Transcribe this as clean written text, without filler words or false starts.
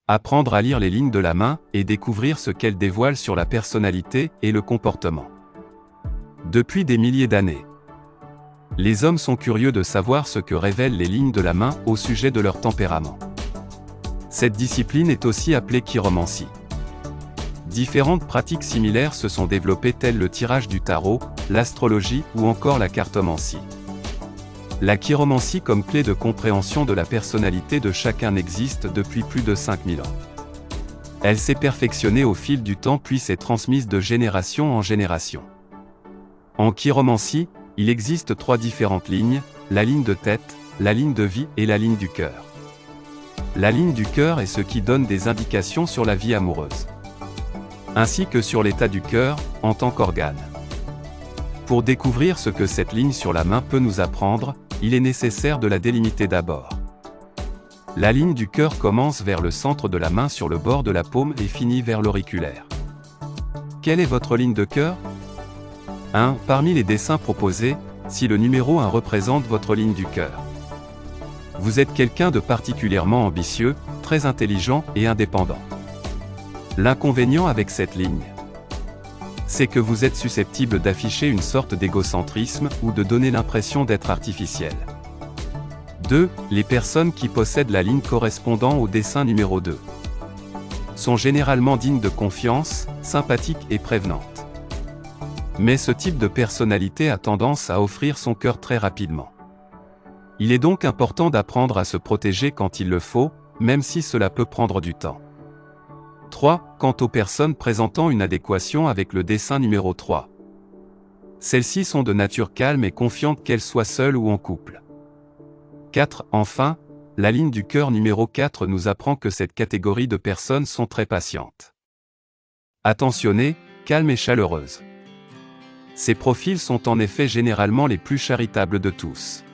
Apprendre à lire les lignes de la main et découvrir ce qu'elles dévoilent sur la personnalité et le comportement. Depuis des milliers d'années, les hommes sont curieux de savoir ce que révèlent les lignes de la main au sujet de leur tempérament. Cette discipline est aussi appelée chiromancie. Différentes pratiques similaires se sont développées telles le tirage du tarot, l'astrologie ou encore la cartomancie. La chiromancie comme clé de compréhension de la personnalité de chacun existe depuis plus de 5000 ans. Elle s'est perfectionnée au fil du temps puis s'est transmise de génération en génération. En chiromancie, il existe 3 différentes lignes, la ligne de tête, la ligne de vie et la ligne du cœur. La ligne du cœur est ce qui donne des indications sur la vie amoureuse, ainsi que sur l'état du cœur, en tant qu'organe. Pour découvrir ce que cette ligne sur la main peut nous apprendre, il est nécessaire de la délimiter d'abord. La ligne du cœur commence vers le centre de la main sur le bord de la paume et finit vers l'auriculaire. Quelle est votre ligne de cœur ? 1. Parmi les dessins proposés, si le numéro 1 représente votre ligne du cœur. Vous êtes quelqu'un de particulièrement ambitieux, très intelligent et indépendant. L'inconvénient avec cette ligne, c'est que vous êtes susceptible d'afficher une sorte d'égocentrisme ou de donner l'impression d'être artificiel. 2. Les personnes qui possèdent la ligne correspondant au dessin numéro 2 sont généralement dignes de confiance, sympathiques et prévenantes. Mais ce type de personnalité a tendance à offrir son cœur très rapidement. Il est donc important d'apprendre à se protéger quand il le faut, même si cela peut prendre du temps. 3. Quant aux personnes présentant une adéquation avec le dessin numéro 3. Celles-ci sont de nature calme et confiantes qu'elles soient seules ou en couple. 4. Enfin, la ligne du cœur numéro 4 nous apprend que cette catégorie de personnes sont très patientes, attentionnées, calmes et chaleureuses. Ces profils sont en effet généralement les plus charitables de tous.